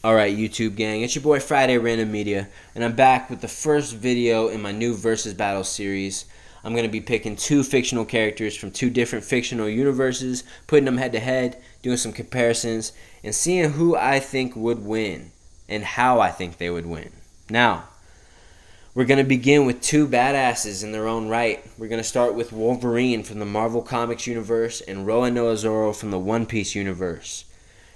Alright, YouTube gang, it's your boy FridayRandomMedia, and I'm back with the first video in my new Versus Battle series. I'm going to be picking two fictional characters from two different fictional universes, putting them head to head, doing some comparisons, and seeing who I think would win, and how I think they would win. Now, we're going to begin with two badasses in their own right. We're going to start with Wolverine from the Marvel Comics universe, and Roronoa Zoro from the One Piece universe.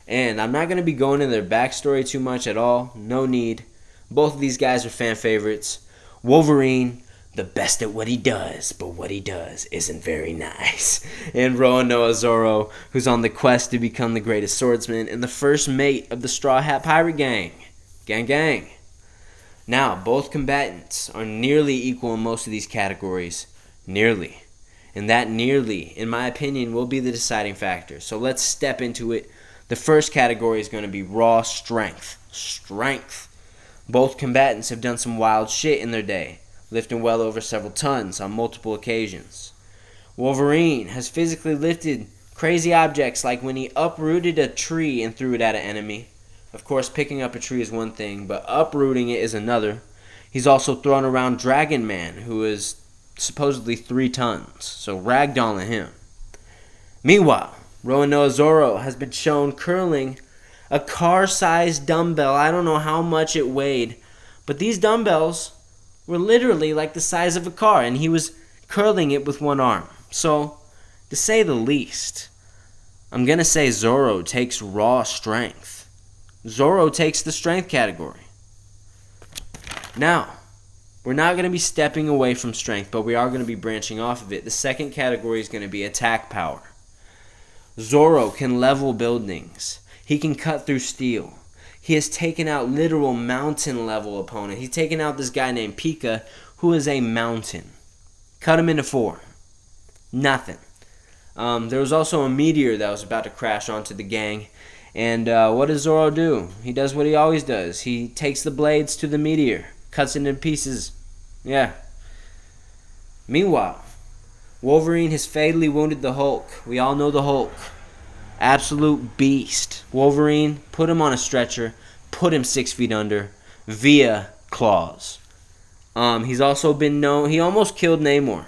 And I'm not going to be going into their backstory too much at all. No need. Both of these guys are fan favorites. Wolverine, the best at what he does, but what he does isn't very nice. And Roronoa Zoro, who's on the quest to become the greatest swordsman and the first mate of the Straw Hat Pirate Gang. Gang, gang. Now, both combatants are nearly equal in most of these categories. Nearly. And that nearly, in my opinion, will be the deciding factor. So let's step into it. The first category is going to be raw strength. Strength. Both combatants have done some wild shit in their day, lifting well over several tons on multiple occasions. Wolverine has physically lifted crazy objects like when he uprooted a tree and threw it at an enemy. Of course, picking up a tree is one thing, but uprooting it is another. He's also thrown around Dragon Man, who is supposedly 3 tons, so ragdolling him. Meanwhile, Roronoa Zoro has been shown curling a car-sized dumbbell. I don't know how much it weighed, but these dumbbells were literally like the size of a car, and he was curling it with one arm. So, to say the least, I'm going to say Zoro takes raw strength. Zoro takes the strength category. Now, we're not going to be stepping away from strength, but we are going to be branching off of it. The second category is going to be attack power. Zoro can level buildings. He can cut through steel. He has taken out literal mountain level opponent. He's taken out this guy named Pika, who is a mountain. Cut him into 4. Nothing. There was also a meteor that was about to crash onto the gang. And what does Zoro do? He does what he always does. He takes the blades to the meteor. Cuts it into pieces. Yeah. Meanwhile, Wolverine has fatally wounded the Hulk. We all know the Hulk. Absolute beast. Wolverine, put him on a stretcher, put him 6 feet under via claws. He's also been known, he almost killed Namor.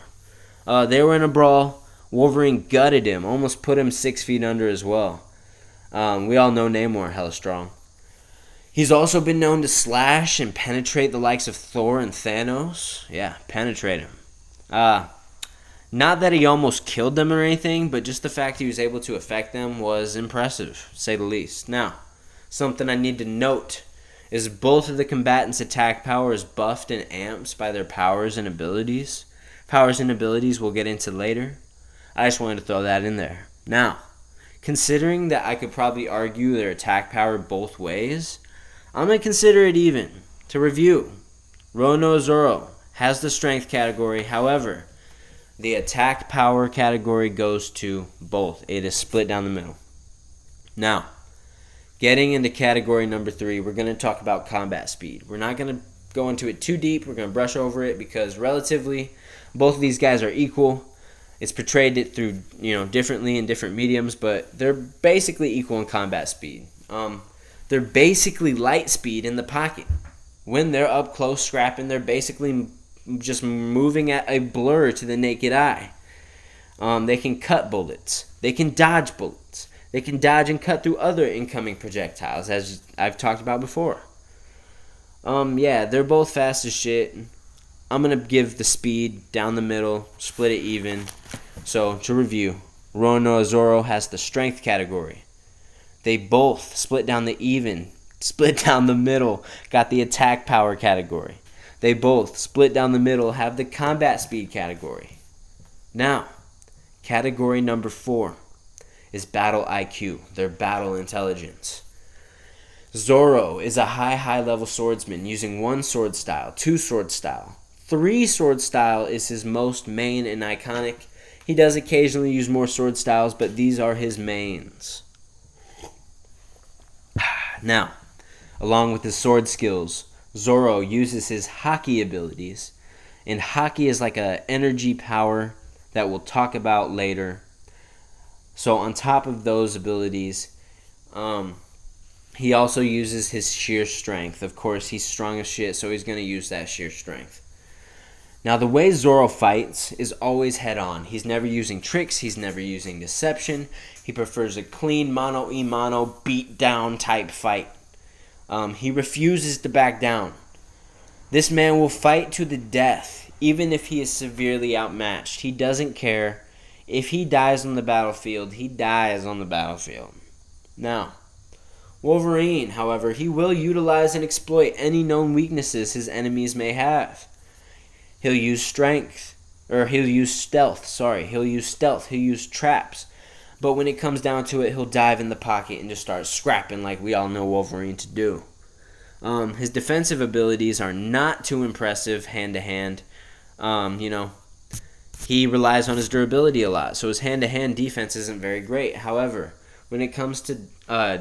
They were in a brawl. Wolverine gutted him, almost put him 6 feet under as well. We all know Namor, hella strong. He's also been known to slash and penetrate the likes of Thor and Thanos. Yeah, penetrate him. Not that he almost killed them or anything, but just the fact he was able to affect them was impressive, to say the least. Now, something I need to note is both of the combatants' attack power is buffed and amped by their powers and abilities. Powers and abilities we'll get into later. I just wanted to throw that in there. Now, considering that I could probably argue their attack power both ways, I'm going to consider it even. To review, Roronoa Zoro has the strength category, however, the attack power category goes to both. It is split down the middle. Now, getting into category number 3, we're going to talk about combat speed. We're not going to go into it too deep. We're going to brush over it because relatively, both of these guys are equal. It's portrayed it through, differently in different mediums, but they're basically equal in combat speed. They're basically light speed in the pocket. When they're up close scrapping, they're basically just moving at a blur to the naked eye. They can cut bullets. They can dodge bullets. They can dodge and cut through other incoming projectiles, as I've talked about before. Yeah, they're both fast as shit. I'm going to give the speed down the middle, split it even. So, to review, Roronoa Zoro has the strength category. They both split down the middle, got the attack power category. They both, split down the middle, have the combat speed category. Now, category number 4 is battle IQ, their battle intelligence. Zoro is a high level swordsman using 1 sword style, 2 sword style. 3 sword style is his most main and iconic. He does occasionally use more sword styles, but these are his mains. Now, along with his sword skills, Zoro uses his Haki abilities, and Haki is like an energy power that we'll talk about later. So on top of those abilities, He also uses his sheer strength. Of course, he's strong as shit, so he's going to use that sheer strength. Now, the way Zoro fights is always head-on. He's never using tricks. He's never using deception. He prefers a clean mano-a-mano, beat-down type fight. He refuses to back down. This man will fight to the death, even if he is severely outmatched. He doesn't care. If he dies on the battlefield, he dies on the battlefield. Now, Wolverine, however, he will utilize and exploit any known weaknesses his enemies may have. He'll use stealth. He'll use stealth. He'll use traps. But when it comes down to it, he'll dive in the pocket and just start scrapping like we all know Wolverine to do. His defensive abilities are not too impressive hand-to-hand. He relies on his durability a lot, so his hand-to-hand defense isn't very great. However, when it comes to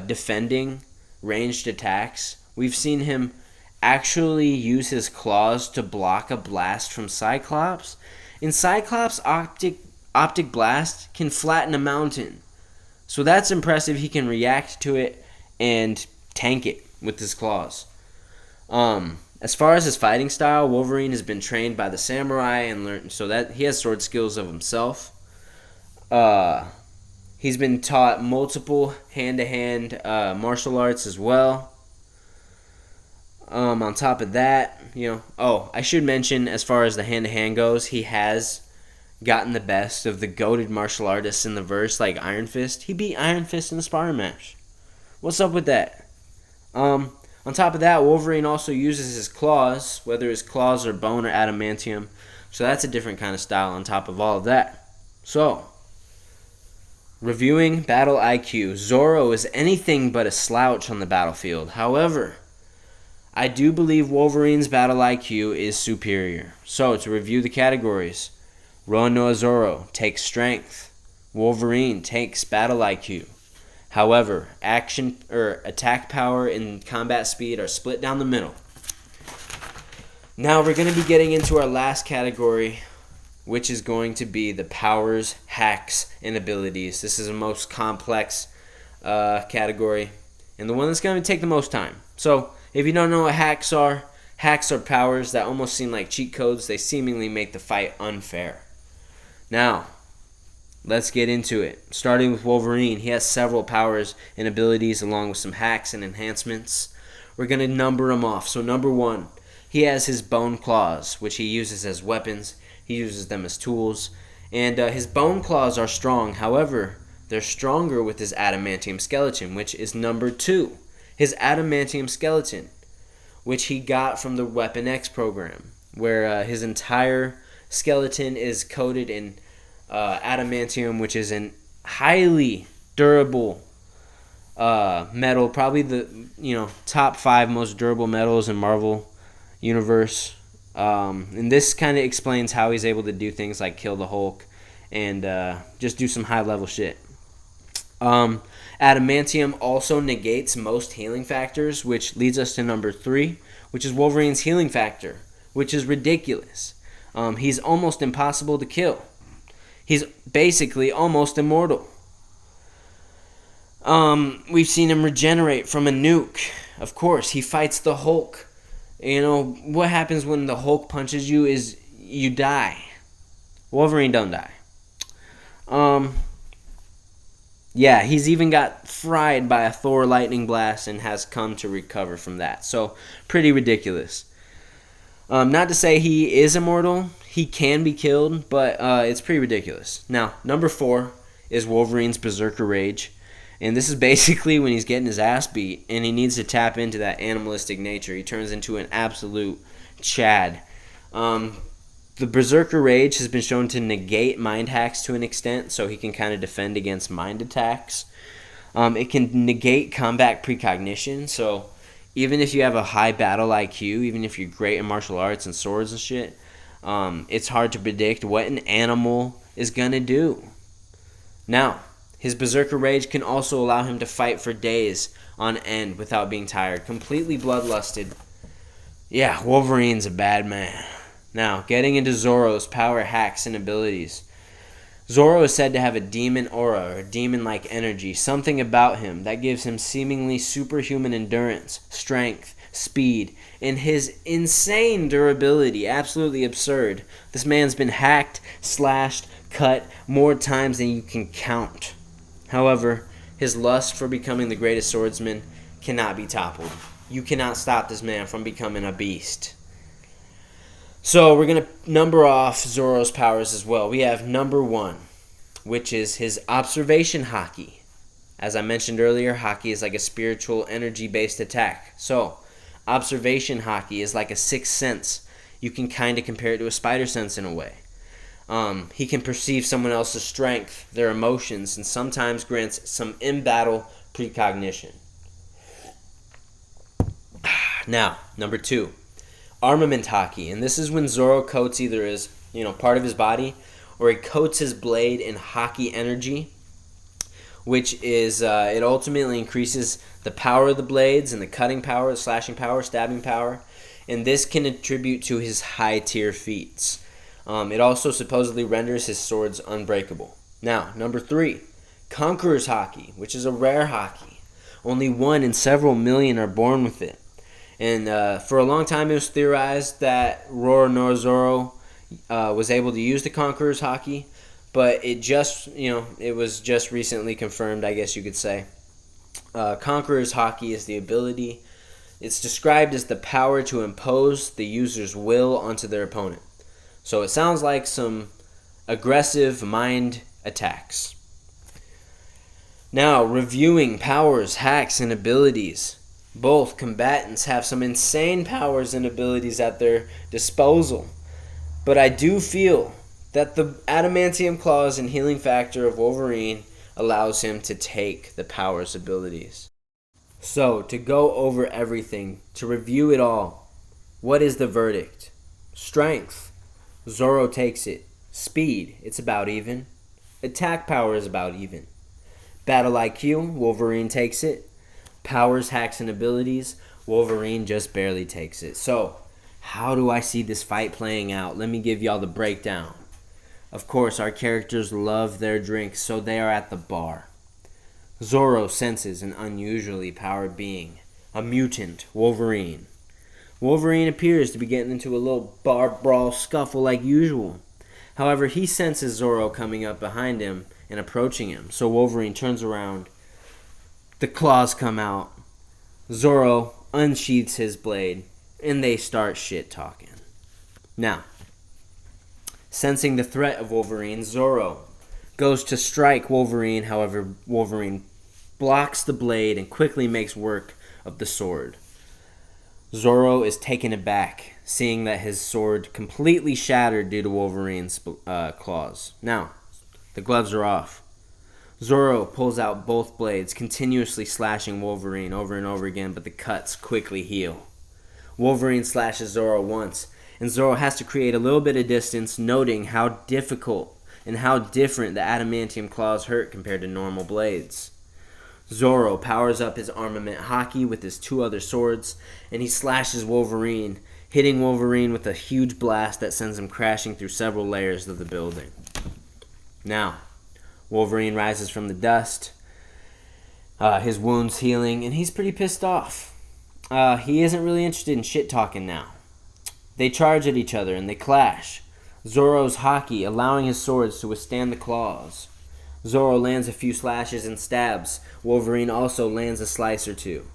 defending ranged attacks, we've seen him actually use his claws to block a blast from Cyclops. In Cyclops, optic blast can flatten a mountain. So that's impressive. He can react to it and tank it with his claws. As far as his fighting style, Wolverine has been trained by the samurai and learned so that he has sword skills of himself. He's been taught multiple hand-to-hand martial arts as well. On top of that, I should mention, as far as the hand-to-hand goes, he has gotten the best of the goated martial artists in the verse, like Iron Fist. He beat Iron Fist in the sparring match. What's up with that? On top of that, Wolverine also uses his claws, whether his claws are bone or adamantium. So that's a different kind of style on top of all of that. So, reviewing battle IQ, Zoro is anything but a slouch on the battlefield. However, I do believe Wolverine's battle IQ is superior. So, to review the categories, Roronoa Zoro takes strength. Wolverine takes battle IQ. However, action or attack power and combat speed are split down the middle. Now we're going to be getting into our last category, which is going to be the powers, hacks, and abilities. This is the most complex category and the one that's going to take the most time. So, if you don't know what hacks are powers that almost seem like cheat codes. They seemingly make the fight unfair. Now, let's get into it. Starting with Wolverine, he has several powers and abilities along with some hacks and enhancements. We're going to number them off. So number 1, he has his bone claws, which he uses as weapons. He uses them as tools. And his bone claws are strong. However, they're stronger with his adamantium skeleton, which is number 2. His adamantium skeleton, which he got from the Weapon X program, where his entire skeleton is coated in adamantium, which is an highly durable metal, probably the top 5 most durable metals in Marvel Universe. And this kind of explains how he's able to do things like kill the Hulk and just do some high level shit. Adamantium also negates most healing factors, which leads us to number 3, which is Wolverine's healing factor, which is ridiculous. He's almost impossible to kill. He's basically almost immortal. We've seen him regenerate from a nuke. Of course, he fights the Hulk. What happens when the Hulk punches you is you die. Wolverine don't die. Yeah, he's even got fried by a Thor lightning blast and has come to recover from that. So, pretty ridiculous. Not to say he is immortal. He can be killed, but it's pretty ridiculous. Now, number 4 is Wolverine's Berserker Rage. And this is basically when he's getting his ass beat and he needs to tap into that animalistic nature. He turns into an absolute Chad. The Berserker Rage has been shown to negate mind hacks to an extent, so he can kind of defend against mind attacks. It can negate combat precognition, so even if you have a high battle IQ, even if you're great in martial arts and swords and shit, it's hard to predict what an animal is going to do. Now, his Berserker Rage can also allow him to fight for days on end without being tired. Completely bloodlusted. Yeah, Wolverine's a bad man. Now, getting into Zoro's power hacks and abilities. Zoro is said to have a demon aura, or a demon-like energy, something about him that gives him seemingly superhuman endurance, strength, speed, and his insane durability. Absolutely absurd. This man's been hacked, slashed, cut more times than you can count. However, his lust for becoming the greatest swordsman cannot be toppled. You cannot stop this man from becoming a beast. So we're going to number off Zoro's powers as well. We have number 1, which is his observation haki. As I mentioned earlier, haki is like a spiritual energy-based attack. So observation haki is like a sixth sense. You can kind of compare it to a spider sense in a way. He can perceive someone else's strength, their emotions, and sometimes grants some in-battle precognition. Now, number 2. Armament haki, and this is when Zoro coats either his, part of his body, or he coats his blade in haki energy, which is it ultimately increases the power of the blades and the cutting power, the slashing power, stabbing power, and this can attribute to his high tier feats. It also supposedly renders his swords unbreakable. Now, number 3, Conqueror's haki, which is a rare haki. Only 1 in several million are born with it. And for a long time, it was theorized that Roronoa Zoro was able to use the Conqueror's haki, but it was just recently confirmed, I guess you could say. Conqueror's haki is the ability. It's described as the power to impose the user's will onto their opponent. So it sounds like some aggressive mind attacks. Now, reviewing powers, hacks, and abilities. Both combatants have some insane powers and abilities at their disposal. But I do feel that the adamantium claws and healing factor of Wolverine allows him to take the powers abilities. So, to go over everything, to review it all, what is the verdict? Strength. Zoro takes it. Speed. It's about even. Attack power is about even. Battle IQ. Wolverine takes it. Powers, hacks, and abilities, Wolverine just barely takes it. So, how do I see this fight playing out? Let me give y'all the breakdown. Of course, our characters love their drinks, so they are at the bar. Zoro senses an unusually powered being, a mutant, Wolverine. Wolverine appears to be getting into a little bar brawl scuffle like usual. However, he senses Zoro coming up behind him and approaching him, so Wolverine turns around. The claws come out. Zoro unsheaths his blade, and they start shit-talking. Now, sensing the threat of Wolverine, Zoro goes to strike Wolverine. However, Wolverine blocks the blade and quickly makes work of the sword. Zoro is taken aback, seeing that his sword completely shattered due to Wolverine's claws. Now, the gloves are off. Zoro pulls out both blades, continuously slashing Wolverine over and over again, but the cuts quickly heal. Wolverine slashes Zoro once, and Zoro has to create a little bit of distance, noting how difficult and how different the adamantium claws hurt compared to normal blades. Zoro powers up his armament haki with his 2 other swords, and he slashes Wolverine, hitting Wolverine with a huge blast that sends him crashing through several layers of the building. Now, Wolverine rises from the dust, his wounds healing, and he's pretty pissed off. He isn't really interested in shit-talking now. They charge at each other and they clash. Zoro's haki allowing his swords to withstand the claws. Zoro lands a few slashes and stabs. Wolverine also lands a slice or 2.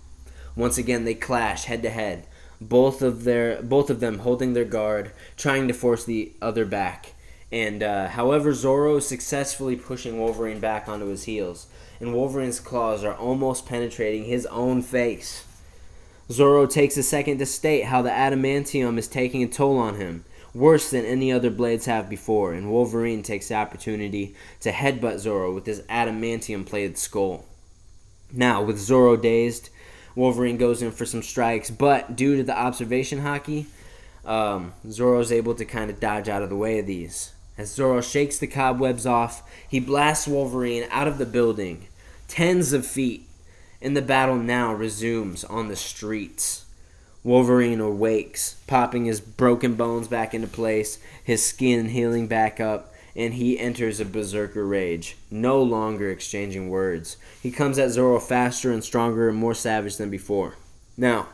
Once again they clash head to head, both of them holding their guard, trying to force the other back. And however, Zoro is successfully pushing Wolverine back onto his heels, and Wolverine's claws are almost penetrating his own face. Zoro takes a second to state how the adamantium is taking a toll on him, worse than any other blades have before, and Wolverine takes the opportunity to headbutt Zoro with his adamantium-plated skull. Now, with Zoro dazed, Wolverine goes in for some strikes, but due to the observation haki, Zoro's able to kind of dodge out of the way of these. As Zoro shakes the cobwebs off, he blasts Wolverine out of the building, tens of feet, and the battle now resumes on the streets. Wolverine awakes, popping his broken bones back into place, his skin healing back up, and he enters a berserker rage, no longer exchanging words. He comes at Zoro faster and stronger and more savage than before. Now,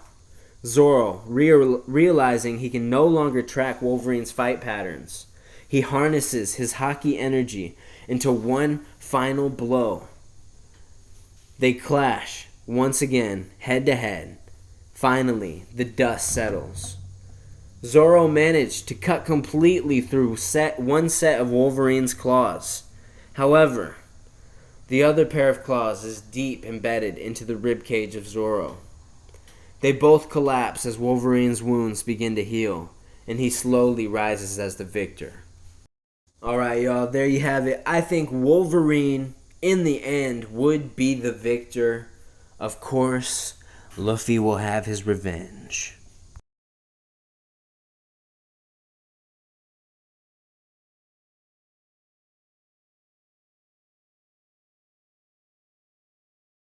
Zoro, realizing he can no longer track Wolverine's fight patterns, he harnesses his Haki energy into one final blow. They clash once again, head to head. Finally, the dust settles. Zoro managed to cut completely through one set of Wolverine's claws. However, the other pair of claws is deep embedded into the ribcage of Zoro. They both collapse as Wolverine's wounds begin to heal, and he slowly rises as the victor. Alright, y'all, there you have it. I think Wolverine, in the end, would be the victor. Of course, Luffy will have his revenge.